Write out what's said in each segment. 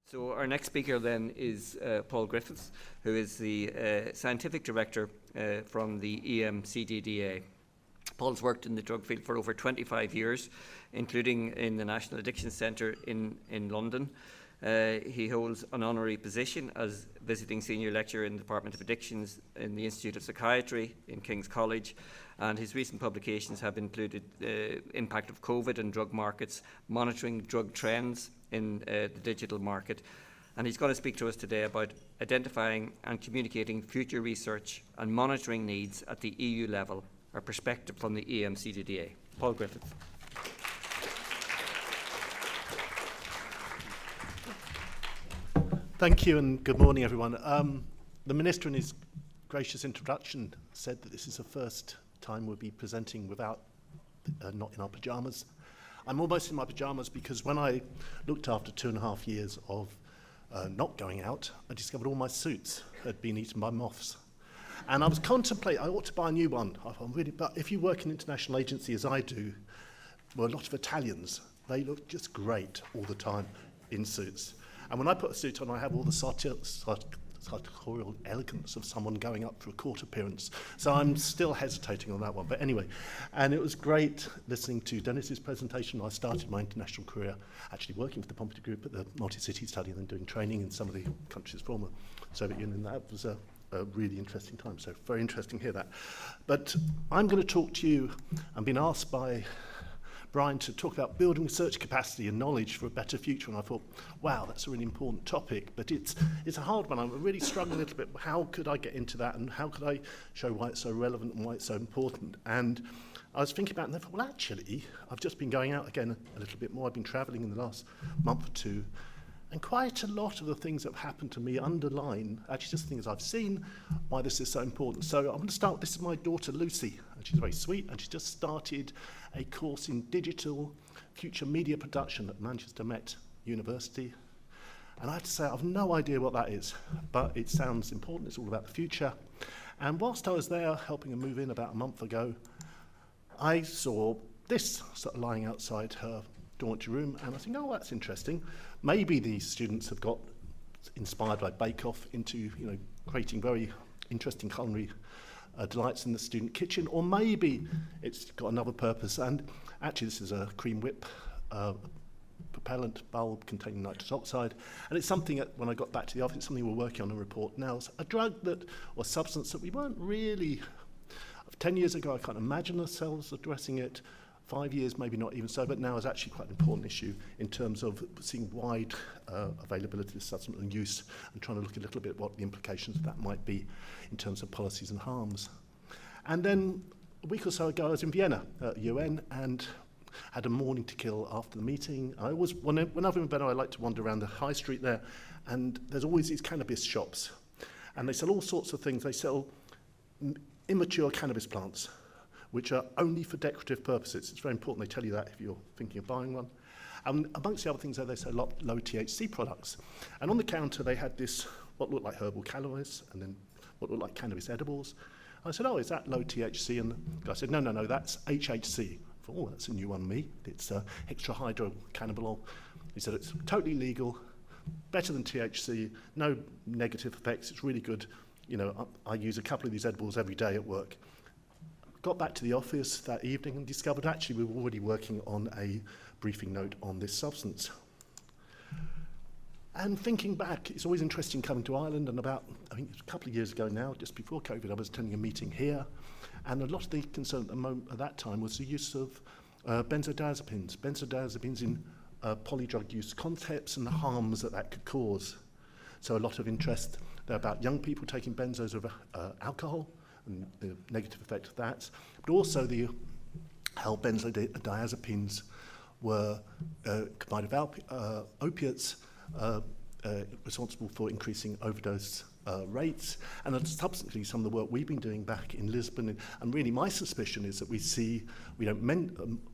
So our next speaker then is Paul Griffiths, who is the Scientific Director from the EMCDDA. Paul's worked in the drug field for over 25 years, including in the National Addiction Centre in London. He holds an honorary position as visiting senior lecturer in the Department of Addictions in the Institute of Psychiatry in King's College, and his recent publications have included the impact of COVID and drug markets, monitoring drug trends in the digital market. And he's going to speak to us today about identifying and communicating future research and monitoring needs at the EU level, a perspective from the EMCDDA. Paul Griffiths. Thank you and good morning, everyone. The Minister in his gracious introduction said that this is the first time we'll be presenting without, not in our pyjamas. I'm almost in my pyjamas because when I looked after 2.5 years of not going out, I discovered all my suits had been eaten by moths. And I was contemplating, I ought to buy a new one. But if you work in an international agency as I do, well, a lot of Italians, they look just great all the time in suits. And when I put a suit on, I have all the sartorial elegance of someone going up for a court appearance. So I'm still hesitating on that one. But anyway, and it was great listening to Dennis's presentation. I started my international career actually working for the Pompidou Group at the multi-city study and then doing training in some of the countries from the Soviet Union. That was a really interesting time. So very interesting to hear that. But I'm going to talk to you. I've been asked by Brian to talk about building research capacity and knowledge for a better future, and I thought, wow, that's a really important topic, but it's a hard one. I'm really struggling a little bit. How could I get into that, and how could I show why it's so relevant and why it's so important? And I was thinking about it, and I thought, well, actually, I've just been going out again a little bit more. I've been travelling in the last month or two, and quite a lot of the things that have happened to me underline, actually just things I've seen, why this is so important. So I'm going to start, this is my daughter Lucy, and she's very sweet, and she's just started a course in digital future media production at Manchester Met University. And I have to say, I've no idea what that is, but it sounds important. It's all about the future. And whilst I was there helping her move in about a month ago, I saw this sort of lying outside her dormitory room, and I think, oh, that's interesting. Maybe these students have got inspired by Bake Off into, creating very interesting culinary delights in the student kitchen, or maybe it's got another purpose. And actually, this is a cream whip propellant bulb containing nitrous oxide, and it's something that, when I got back to the office, it's something we're working on a report now. It's a drug or substance that we weren't really, 10 years ago, I can't imagine ourselves addressing it. 5 years, maybe not even so, but now is actually quite an important issue in terms of seeing wide availability of this substance and use, and trying to look a little bit at what the implications of that might be in terms of policies and harms. And then a week or so ago, I was in Vienna at UN and had a morning to kill after the meeting. I always, whenever I'm in Vienna, I like to wander around the high street there, and there's always these cannabis shops, and they sell all sorts of things. They sell immature cannabis plants, which are only for decorative purposes. It's very important they tell you that if you're thinking of buying one. And amongst the other things, they sell low THC products. And on the counter, they had this, what looked like herbal cannabis, and then what looked like cannabis edibles. And I said, oh, is that low THC? And the guy said, no, that's HHC. I thought, oh, that's a new one on me. It's hexahydrocannabinol. He said, it's totally legal, better than THC, no negative effects, it's really good. I use a couple of these edibles every day at work. Got back to the office that evening and discovered actually we were already working on a briefing note on this substance. And thinking back, it's always interesting coming to Ireland, and about, I think it's a couple of years ago now, just before COVID, I was attending a meeting here, and a lot of the concern at that time was the use of benzodiazepines. Benzodiazepines in polydrug use concepts and the harms that could cause. So a lot of interest there about young people taking benzos over alcohol, and the negative effect of that, but also how benzodiazepines were combined with opiates responsible for increasing overdose rates, and subsequently some of the work we've been doing back in Lisbon. And really my suspicion is that we don't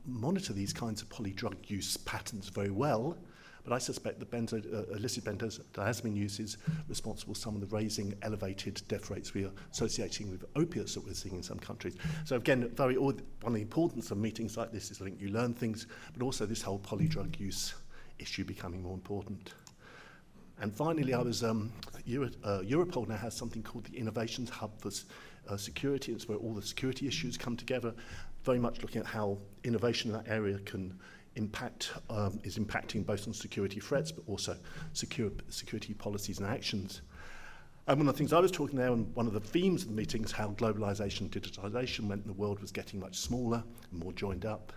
monitor these kinds of polydrug use patterns very well, but I suspect that illicit benzodiazepine use is responsible for some of the raising elevated death rates we are associating with opiates that we're seeing in some countries. So again, one of the importance of meetings like this is I think you learn things, but also this whole polydrug use issue becoming more important. And finally, Europol now has something called the Innovations Hub for Security. It's where all the security issues come together, very much looking at how innovation in that area can is impacting both on security threats, but also security policies and actions. And one of the things I was talking there, and one of the themes of the meeting, is how globalization and digitalization meant the world was getting much smaller and more joined up.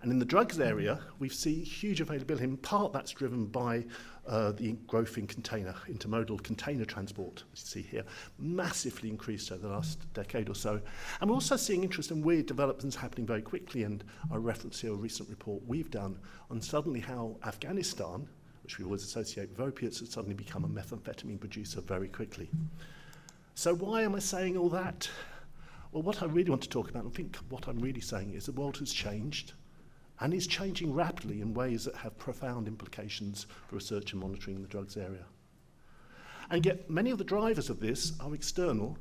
And in the drugs area, we see huge availability. In part, that's driven by the growth in intermodal container transport, as you see here, massively increased over the last decade or so. And we're also seeing interest in weird developments happening very quickly, and I reference here a recent report we've done on suddenly how Afghanistan, which we always associate with opiates, has suddenly become a methamphetamine producer very quickly. So why am I saying all that? Well, what I really want to talk about, and I think what I'm really saying, is the world has changed, and is changing rapidly in ways that have profound implications for research and monitoring in the drugs area. And yet many of the drivers of this are external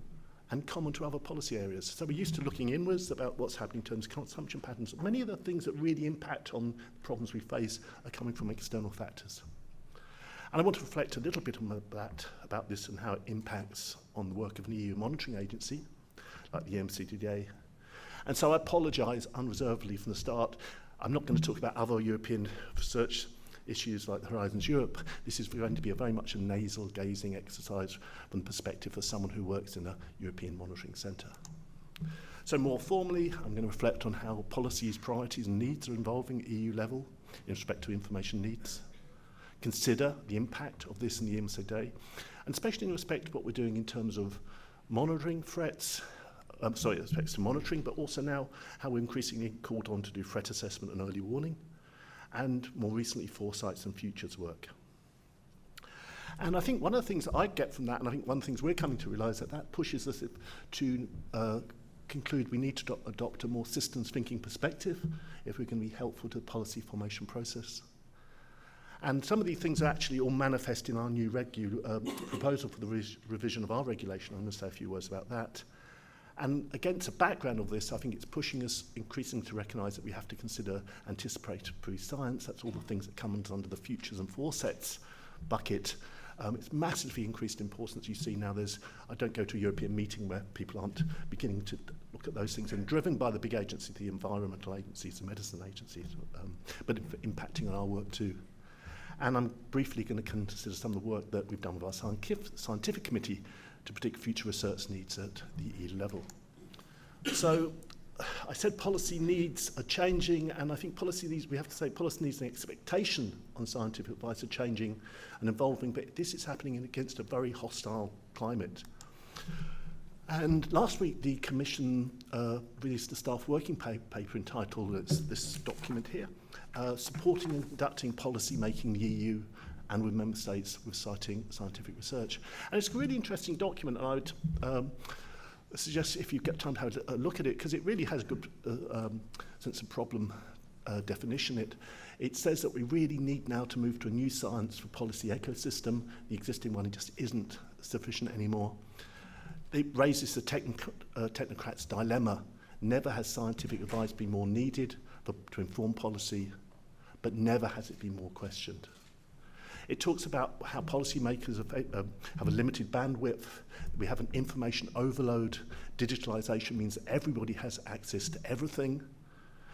and common to other policy areas. So we're used to looking inwards about what's happening in terms of consumption patterns. Many of the things that really impact on the problems we face are coming from external factors. And I want to reflect a little bit on about this and how it impacts on the work of an EU monitoring agency, like the EMCDDA. And so I apologise unreservedly from the start. I'm not going to talk about other European research issues like the Horizons Europe. This is going to be very much a nasal gazing exercise from the perspective of someone who works in a European monitoring centre. So more formally, I'm going to reflect on how policies, priorities and needs are evolving at EU level in respect to information needs. Consider the impact of this in the EMCDDA, and especially in respect to what we're doing in terms of monitoring threats, respects to monitoring, but also now how we're increasingly called on to do threat assessment and early warning, and more recently foresights and futures work. And I think one of the things that I get from that, and I think one of the things we're coming to realise, that pushes us to conclude we need to adopt a more systems thinking perspective if we're going to be helpful to the policy formation process. And some of these things are actually all manifest in our new proposal for the revision of our regulation. I'm going to say a few words about that. And against the background of this, I think it's pushing us increasingly to recognise that we have to consider anticipatory science. That's all the things that come under the futures and foresets bucket. It's massively increased importance. You see now I don't go to a European meeting where people aren't beginning to look at those things, and driven by the big agencies, the environmental agencies, the medicine agencies, but impacting on our work too. And I'm briefly going to consider some of the work that we've done with our scientific committee to predict future research needs at the EU level. So I said policy needs are changing, and I think we have to say policy needs and expectation on scientific advice are changing and evolving, but this is happening against a very hostile climate. And last week the Commission released a staff working paper entitled, this document here, supporting and conducting policy making in the EU and with member states with citing scientific research. And it's a really interesting document, and I would suggest if you get time to have a look at it, because it really has a good sense of problem definition. It says that we really need now to move to a new science for policy ecosystem. The existing one just isn't sufficient anymore. It raises the technocrat's dilemma. Never has scientific advice been more needed to inform policy, but never has it been more questioned. It talks about how policymakers have a limited bandwidth. We have an information overload. Digitalization means that everybody has access to everything,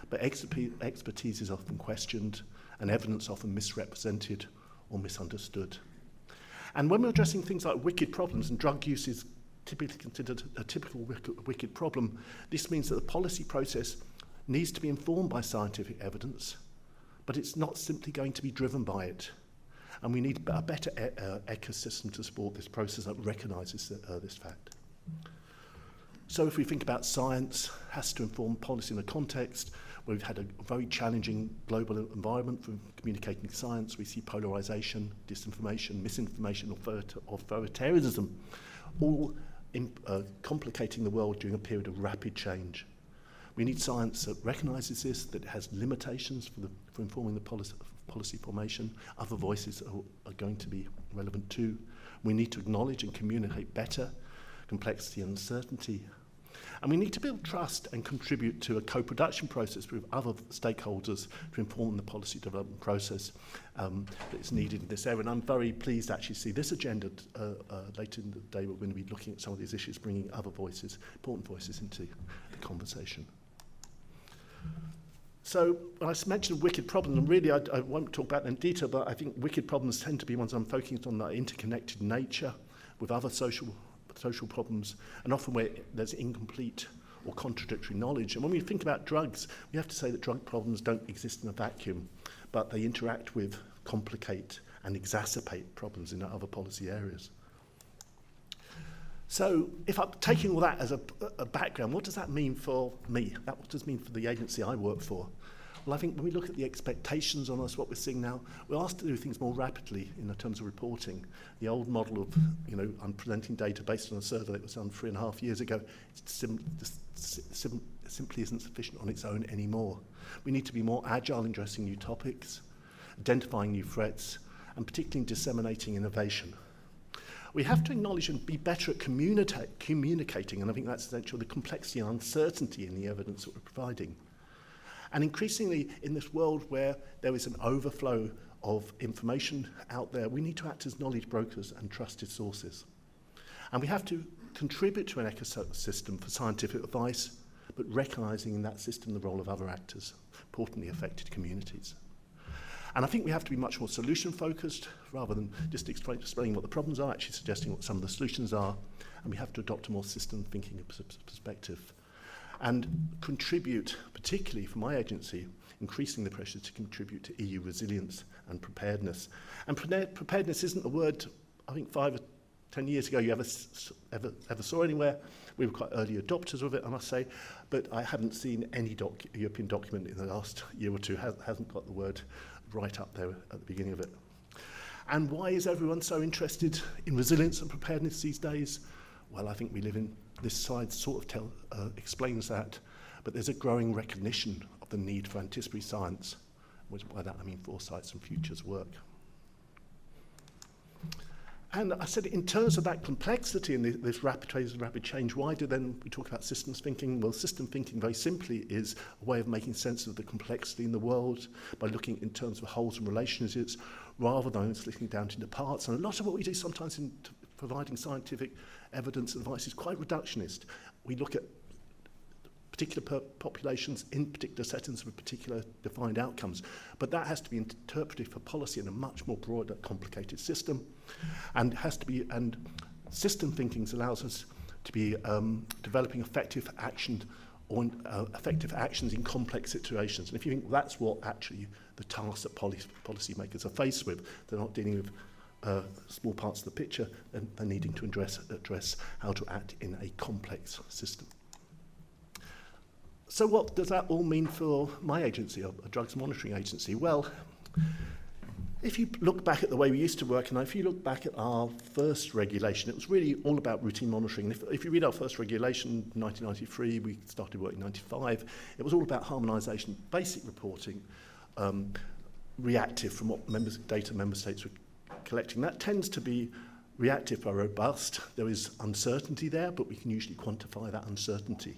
but expertise is often questioned and evidence often misrepresented or misunderstood. And when we're addressing things like wicked problems, and drug use is typically considered a typical wicked problem, this means that the policy process needs to be informed by scientific evidence, but it's not simply going to be driven by it. And we need a better ecosystem to support this process that recognises this fact. So if we think about science, has to inform policy in a context where we've had a very challenging global environment for communicating science. We see polarisation, disinformation, misinformation, authoritarianism, all complicating the world during a period of rapid change. We need science that recognises this, that it has limitations for informing the policy formation. Other voices are going to be relevant too. We need to acknowledge and communicate better complexity and uncertainty. And we need to build trust and contribute to a co-production process with other stakeholders to inform the policy development process that is needed in this area. And I'm very pleased to actually see this agenda later in the day. We're going to be looking at some of these issues, bringing other voices, important voices, into the conversation. So when I mentioned wicked problems, and really I won't talk about them in detail, but I think wicked problems tend to be ones I'm focusing on, that interconnected nature with other social problems, and often where there's incomplete or contradictory knowledge. And when we think about drugs, we have to say that drug problems don't exist in a vacuum, but they interact with, complicate, and exacerbate problems in other policy areas. So if I'm taking all that as a background, what does that mean for me? What does it mean for the agency I work for? Well, I think when we look at the expectations on us, what we're seeing now, we're asked to do things more rapidly in terms of reporting. The old model of, I'm presenting data based on a survey that was done 3.5 years ago, simply isn't sufficient on its own anymore. We need to be more agile in addressing new topics, identifying new threats, and particularly in disseminating innovation. We have to acknowledge and be better at communicating, and I think that's essential, the complexity and uncertainty in the evidence that we're providing. And increasingly, in this world where there is an overflow of information out there, we need to act as knowledge brokers and trusted sources. And we have to contribute to an ecosystem for scientific advice, but recognising in that system the role of other actors, importantly affected communities. And I think we have to be much more solution-focused, rather than just explaining what the problems are, actually suggesting what some of the solutions are. And we have to adopt a more system-thinking perspective. And contribute, particularly for my agency, increasing the pressure to contribute to EU resilience and preparedness. And preparedness isn't a word, I think 5 or 10 years ago you ever saw anywhere. We were quite early adopters of it, I must say, but I haven't seen any European document in the last year or two hasn't got the word right up there at the beginning of it. And why is everyone so interested in resilience and preparedness these days? Well, I think we live in, this slide sort of explains that, but there's a growing recognition of the need for anticipatory science, which by that I mean foresights and futures work. And I said, in terms of that complexity and this rapid change, why do then we talk about systems thinking? Well, system thinking very simply is a way of making sense of the complexity in the world by looking in terms of wholes and relationships rather than splitting it down into parts. And a lot of what we do sometimes in providing scientific evidence and advice is quite reductionist. We look at particular populations in particular settings with particular defined outcomes. But that has to be interpreted for policy in a much more broader, complicated system. And has to be, and system thinking allows us to be developing effective action or effective actions in complex situations. And if you think that's what actually the tasks that policymakers are faced with, they're not dealing with small parts of the picture, and they're needing to address how to act in a complex system. So what does that all mean for my agency, a drugs monitoring agency? Well, if you look back at the way we used to work, and if you look back at our first regulation, it was really all about routine monitoring. And if you read our first regulation, 1993, we started work in 95, it was all about harmonisation, basic reporting, reactive from what data member states were collecting. That tends to be reactive but robust. There is uncertainty there, but we can usually quantify that uncertainty.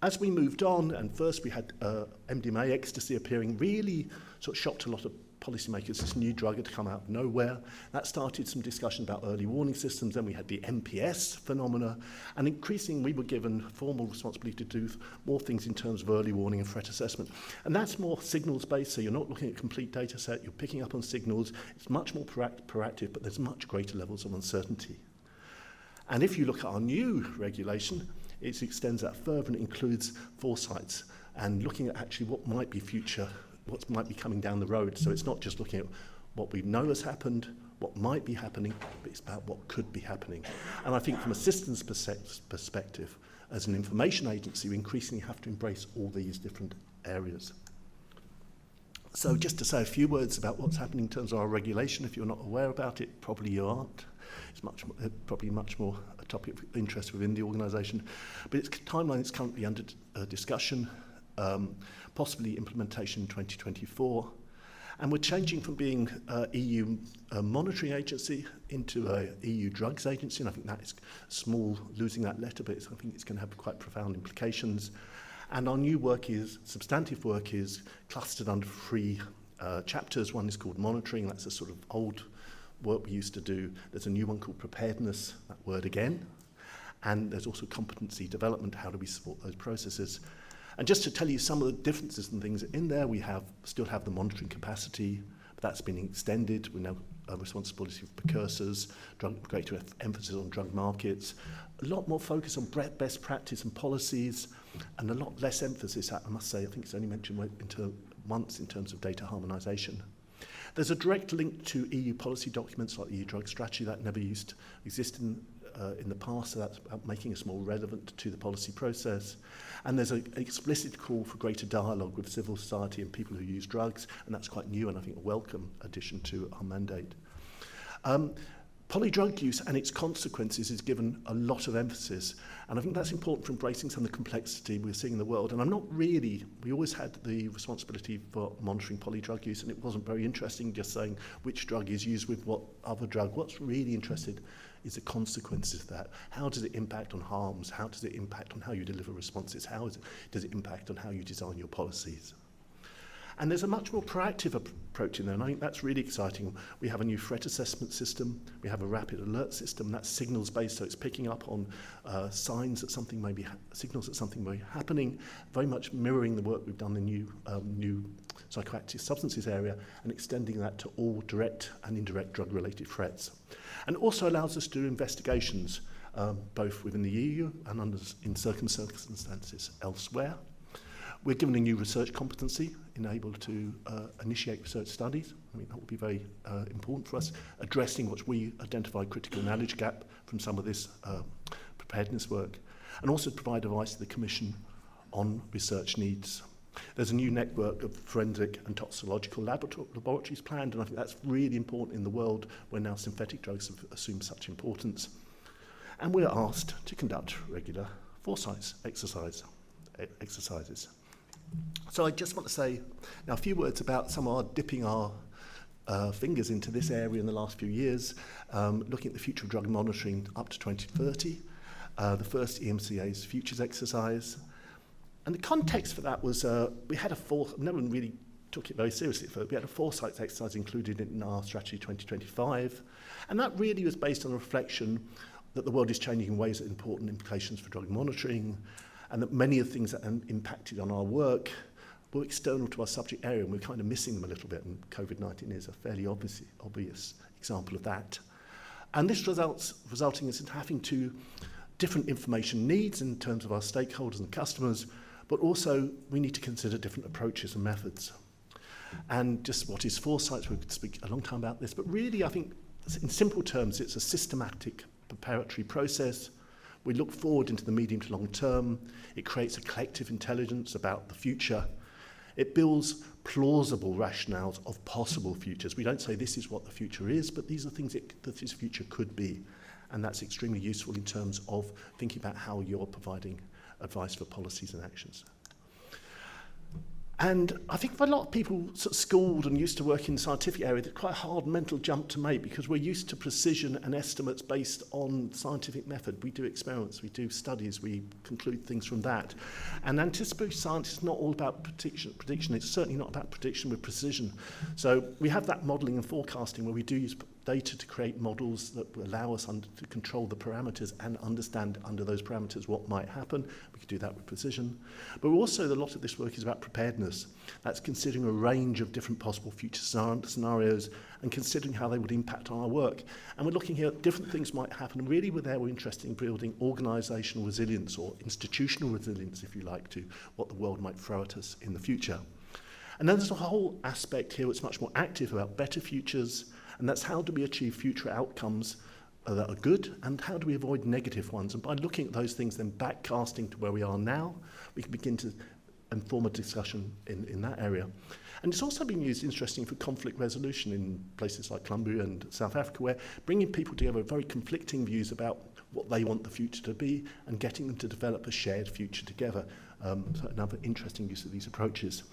As we moved on, and first we had MDMA, ecstasy appearing, really sort of shocked a lot of policymakers. This new drug had come out of nowhere. That started some discussion about early warning systems. Then we had the MPS phenomena. And increasingly, we were given formal responsibility to do more things in terms of early warning and threat assessment. And that's more signals-based, so you're not looking at a complete data set. You're picking up on signals. It's much more proactive, but there's much greater levels of uncertainty. And if you look at our new regulation, it extends that further and includes foresights and looking at actually what might be future, what might be coming down the road. So it's not just looking at what we know has happened, what might be happening, but it's about what could be happening. And I think from a systems perspective, as an information agency, we increasingly have to embrace all these different areas. So just to say a few words about what's happening in terms of our regulation, if you're not aware about it, probably you aren't. It's probably much more a topic of interest within the organisation. But its timeline is currently under discussion, possibly implementation in 2024. And we're changing from being an EU monitoring agency into an EU drugs agency, and I think that is small, losing that letter, but I think it's going to have quite profound implications. And our new work is, substantive work is clustered under 3 chapters. One is called monitoring, that's a sort of old work we used to do. There's a new one called preparedness, that word again. And there's also competency development, how do we support those processes. And just to tell you some of the differences and things in there, we still have the monitoring capacity, but that's been extended. We now have responsibility for precursors, greater emphasis on drug markets, a lot more focus on best practice and policies, and a lot less emphasis, I must say, I think it's only mentioned once in terms of data harmonisation. There's a direct link to EU policy documents like the EU drug strategy that never used to exist in the past, so that's about making us more relevant to the policy process. And there's an explicit call for greater dialogue with civil society and people who use drugs, and that's quite new and I think a welcome addition to our mandate. Polydrug use and its consequences is given a lot of emphasis, and I think that's important for embracing some of the complexity we're seeing in the world. And we always had the responsibility for monitoring polydrug use, and it wasn't very interesting just saying which drug is used with what other drug. What's really interested is the consequences of that. How does it impact on harms? How does it impact on how you deliver responses? Does it impact on how you design your policies? And there's a much more proactive approach in there, and I think that's really exciting. We have a new threat assessment system, we have a rapid alert system that's signals-based, so it's picking up on signs that something may be, signals that something may be happening, very much mirroring the work we've done in the new psychoactive substances area, and extending that to all direct and indirect drug-related threats. And also allows us to do investigations, both within the EU and in circumstances elsewhere. We're given a new research competency, enabled to initiate research studies. I mean, that will be very important for us, addressing what we identify critical knowledge gap from some of this preparedness work, and also to provide advice to the Commission on research needs. There's a new network of forensic and toxicological laboratories planned, and I think that's really important in the world where now synthetic drugs have assumed such importance. And we're asked to conduct regular foresight exercises. So I just want to say now a few words about some of our dipping our fingers into this area in the last few years, looking at the future of drug monitoring up to 2030, the first EMCDDA's futures exercise. And the context for that was we had no one really took it very seriously at first. We had a foresight exercise included in our strategy 2025, and that really was based on a reflection that the world is changing in ways that have important implications for drug monitoring, and that many of the things that impacted on our work were external to our subject area, and we're kind of missing them a little bit, and COVID-19 is a fairly obvious example of that. And this resulting in having to different information needs in terms of our stakeholders and customers, but also we need to consider different approaches and methods. And just what is foresight, we could speak a long time about this, but really I think in simple terms it's a systematic preparatory process. We look forward into the medium to long term. It creates a collective intelligence about the future. It builds plausible rationales of possible futures. We don't say this is what the future is, but these are things that this future could be. And that's extremely useful in terms of thinking about how you're providing advice for policies and actions. And I think for a lot of people sort of schooled and used to work in the scientific area, it's quite a hard mental jump to make because we're used to precision and estimates based on scientific method. We do experiments, we do studies, we conclude things from that. And anticipatory science is not all about prediction. It's certainly not about prediction with precision. So we have that modelling and forecasting where we do use data to create models that allow us to control the parameters and understand under those parameters what might happen. We could do that with precision. But also a lot of this work is about preparedness. That's considering a range of different possible future scenarios and considering how they would impact on our work. And we're looking here at different things might happen. And really we're interested in building organisational resilience or institutional resilience, if you like, to what the world might throw at us in the future. And then there's a whole aspect here that's much more active about better futures, and that's how do we achieve future outcomes that are good, and how do we avoid negative ones? And by looking at those things, then backcasting to where we are now, we can begin to inform a discussion in that area. And it's also been used, interesting, for conflict resolution in places like Colombia and South Africa, where bringing people together very conflicting views about what they want the future to be and getting them to develop a shared future together. So another interesting use of these approaches.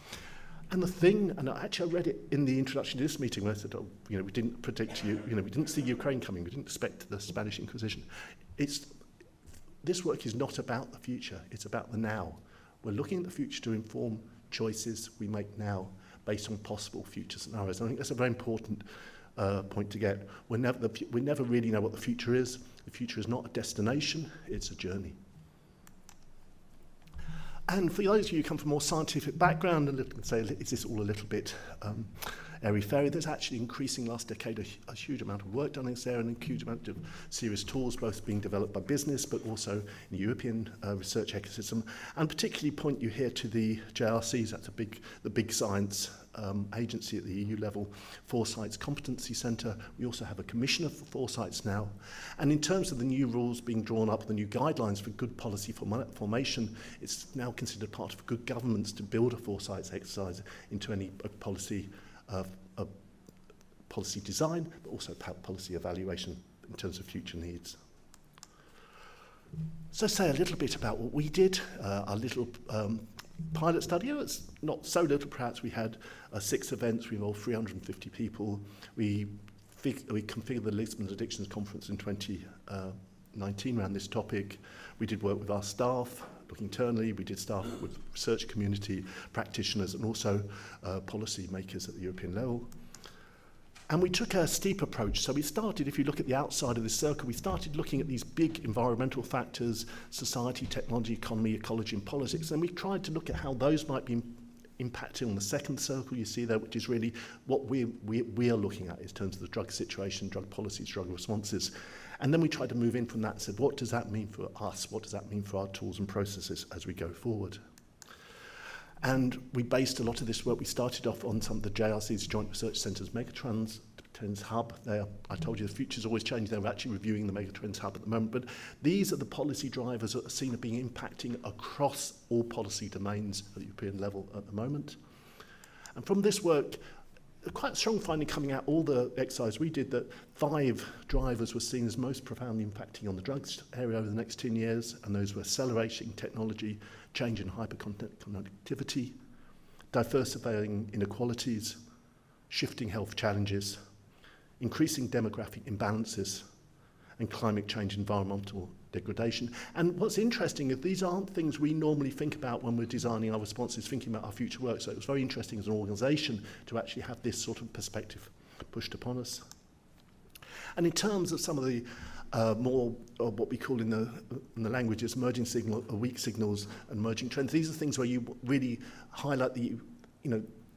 And the thing, and actually I read it in the introduction to this meeting where I said, we didn't predict we didn't see Ukraine coming, we didn't expect the Spanish Inquisition. This work is not about the future, it's about the now. We're looking at the future to inform choices we make now based on possible future scenarios. And I think that's a very important point to get. We never really know what the future is. The future is not a destination, it's a journey. And for those of you who come from a more scientific background and say, is this all a little bit airy-fairy? There's actually increasing last decade a huge amount of work done in this area and a huge amount of serious tools, both being developed by business, but also in the European research ecosystem. And particularly point you here to the JRCs, that's the big science agency at the EU level, Foresights Competency Centre. We also have a commissioner for Foresights now. And in terms of the new rules being drawn up, the new guidelines for good policy formation, it's now considered part of good governance to build a Foresights exercise into any policy policy design, but also policy evaluation in terms of future needs. So say a little bit about what we did, our little pilot study. It's not so little, perhaps. We had 6 events, we involved 350 people. We configured the Lisbon Addictions Conference in 2019 around this topic. We did work with our staff, look internally. We did staff with research community, practitioners, and also policy makers at the European level. And we took a steep approach. So we started, if you look at the outside of this circle, we started looking at these big environmental factors, society, technology, economy, ecology, and politics. And we tried to look at how those might be impacting on the second circle you see there, which is really what we are looking at in terms of the drug situation, drug policies, drug responses. And then we tried to move in from that and said, what does that mean for us? What does that mean for our tools and processes as we go forward? And we based a lot of this work. We started off on some of the JRC's Joint Research Centre's Megatrends Hub. There, I told you the future's always changing. They're actually reviewing the Megatrends Hub at the moment. But these are the policy drivers that are seen as being impacting across all policy domains at the European level at the moment. And from this work, quite a strong finding coming out all the exercise we did that 5 drivers were seen as most profoundly impacting on the drugs area over the next 10 years, and those were accelerating technology, change in hyperconnectivity, diversifying inequalities, shifting health challenges, increasing demographic imbalances, and climate change, environmental degradation. And what's interesting is these aren't things we normally think about when we're designing our responses, thinking about our future work. So it was very interesting as an organisation to actually have this sort of perspective pushed upon us. And in terms of some of the more what we call in the languages emerging signal, weak signals and emerging trends, these are things where you really highlight the,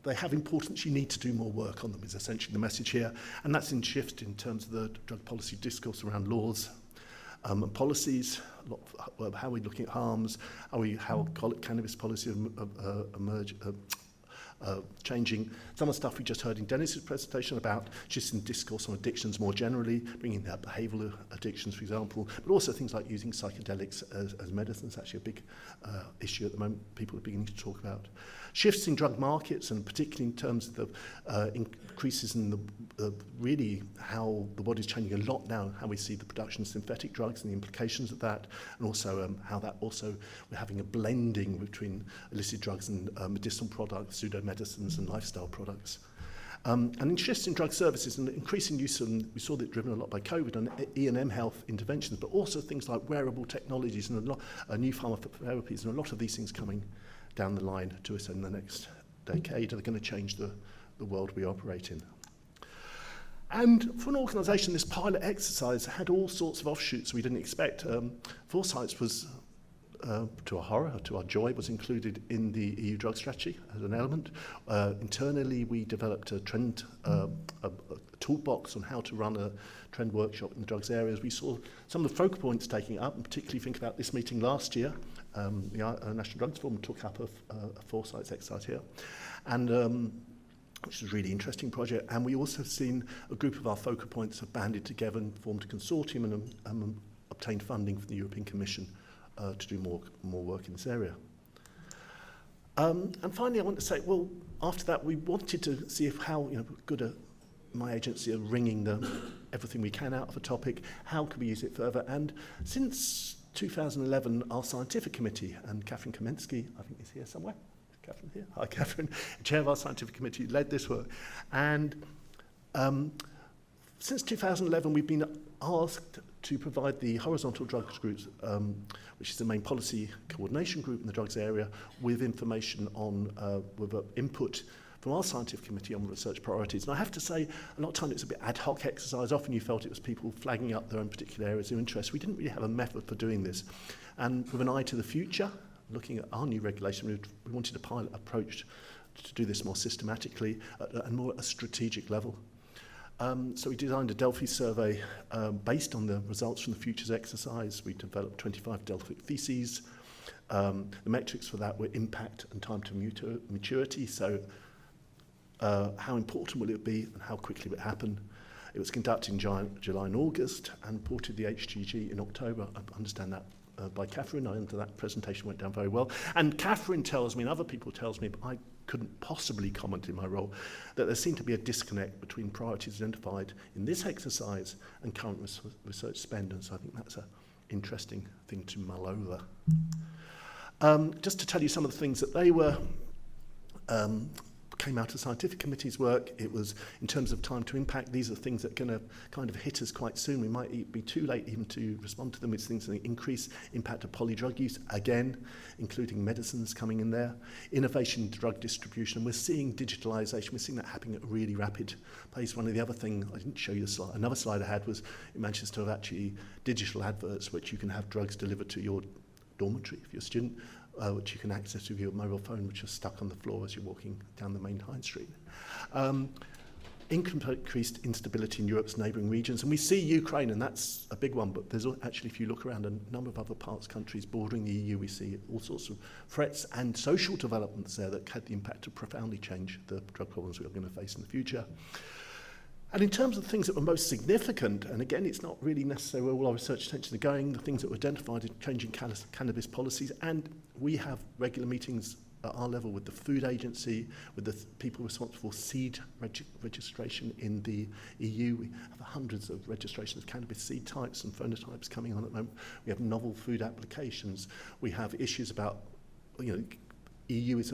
they have importance, you need to do more work on them is essentially the message here. And that's in shift in terms of the drug policy discourse around laws and policies, how we're looking at harms, how cannabis policy changing. Some of the stuff we just heard in Dennis's presentation about just in discourse on addictions more generally, bringing out behavioural addictions, for example, but also things like using psychedelics as medicines, actually a big issue at the moment people are beginning to talk about. Shifts in drug markets, and particularly in terms of the increases in the really how the body's changing a lot now, how we see the production of synthetic drugs and the implications of that, and also how that also we're having a blending between illicit drugs and medicinal products, pseudomedicines and lifestyle products. And in shifts in drug services and increasing use of, we saw that driven a lot by COVID and E&M health interventions, but also things like wearable technologies and a lot new pharmacotherapies, and a lot of these things coming down the line to us in the next decade are going to change the world we operate in. And for an organisation, this pilot exercise had all sorts of offshoots we didn't expect. Foresights was, to our horror, to our joy, was included in the EU drug strategy as an element. Internally, we developed a trend a toolbox on how to run a trend workshop in the drugs areas. We saw some of the focal points taking up, and particularly think about this meeting last year. The National Drugs Forum took up a Foresights exercise here, and which is a really interesting project. And we also have seen a group of our focal points have banded together and formed a consortium and obtained funding from the European Commission to do more work in this area. And finally, I want to say, well, after that, we wanted to see if how good my agency are wringing everything we can out of a topic. How can we use it further? And since 2011, our scientific committee, and Catherine Kamensky, I think is here somewhere, Catherine here. Hi, Catherine. Chair of our scientific committee, led this work. And since 2011, we've been asked to provide the horizontal drugs groups, which is the main policy coordination group in the drugs area, with information on, with input from our scientific committee on research priorities. And I have to say, a lot of time it's a bit ad hoc exercise. Often you felt it was people flagging up their own particular areas of interest. We didn't really have a method for doing this. And with an eye to the future, looking at our new regulation, we wanted a pilot approach to do this more systematically and more at a strategic level. So we designed a Delphi survey based on the results from the futures exercise. We developed 25 Delphi theses. The metrics for that were impact and time to maturity. So how important will it be and how quickly will it happen? It was conducted in July and August and reported the HGG in October. I understand that by Catherine. I understand that presentation went down very well. And Catherine tells me, and other people tells me, but I couldn't possibly comment in my role, that there seemed to be a disconnect between priorities identified in this exercise and current research spend. And so I think that's an interesting thing to mull over. Just to tell you some of the things that they were came out of scientific committee's work. It was, in terms of time to impact, these are things that are going to kind of hit us quite soon. We might be too late even to respond to them. It's things that increase impact of polydrug use, again, including medicines coming in there. Innovation in drug distribution, and we're seeing digitalisation. We're seeing that happening at a really rapid pace. One of the other things, I didn't show you the slide, another slide I had was in Manchester of actually digital adverts, which you can have drugs delivered to your dormitory if you're a student, which you can access with your mobile phone, which is stuck on the floor as you're walking down the main High Street. Increased instability in Europe's neighbouring regions, and we see Ukraine, and that's a big one, but there's actually, if you look around a number of other parts, countries bordering the EU, we see all sorts of threats and social developments there that had the impact to profoundly change the drug problems we are going to face in the future. And in terms of the things that were most significant, and again, it's not really necessarily where all our research attention are going, the things that were identified in changing cannabis policies, and we have regular meetings at our level with the Food Agency, with the people responsible for seed registration in the EU. We have hundreds of registrations of cannabis seed types and phenotypes coming on at the moment. We have novel food applications. We have issues about, EU is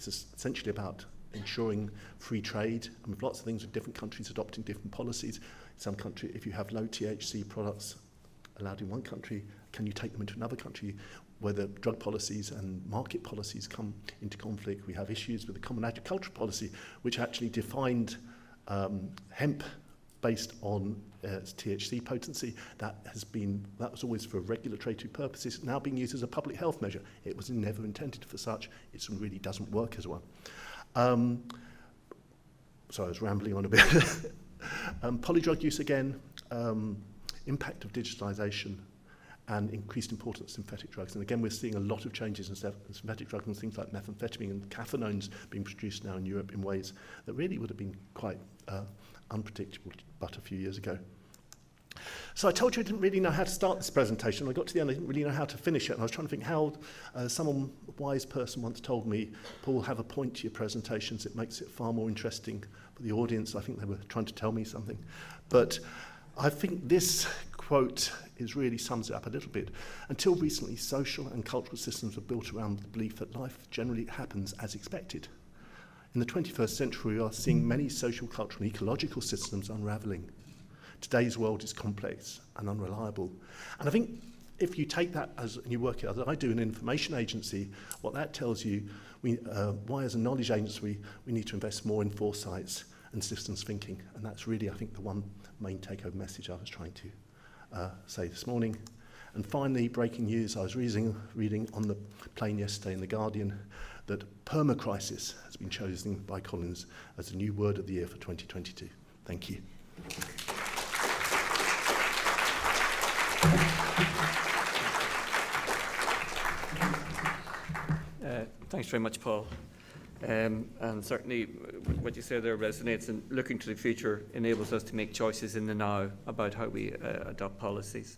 essentially about ensuring free trade, and with lots of things with different countries adopting different policies. In some countries, if you have low THC products allowed in one country, can you take them into another country where the drug policies and market policies come into conflict? We have issues with the Common Agricultural Policy, which actually defined hemp based on THC potency. That was always for regulatory purposes, now being used as a public health measure. It was never intended for such. It really doesn't work as one. So I was rambling on a bit. Polydrug use again, impact of digitalisation and increased importance of synthetic drugs. And again, we're seeing a lot of changes in synthetic drugs and things like methamphetamine and cathinones being produced now in Europe in ways that really would have been quite unpredictable but a few years ago. So I told you I didn't really know how to start this presentation. I got to the end, I didn't really know how to finish it, and I was trying to think how some wise person once told me, Paul, have a point to your presentations. It makes it far more interesting for the audience. I think they were trying to tell me something. But I think this quote really sums it up a little bit. Until recently, social and cultural systems were built around the belief that life generally happens as expected. In the 21st century, we are seeing many social, cultural, and ecological systems unravelling. Today's world is complex and unreliable. And I think if you take that and you work it out, as I do in an information agency, what that tells you, why as a knowledge agency, we need to invest more in foresights and systems thinking. And that's really, I think, the one main take-home message I was trying to say this morning. And finally, breaking news, I was reading on the plane yesterday in The Guardian that permacrisis has been chosen by Collins as the new word of the year for 2022. Thank you. Thanks very much, Paul. And certainly what you say there resonates, and looking to the future enables us to make choices in the now about how we adopt policies.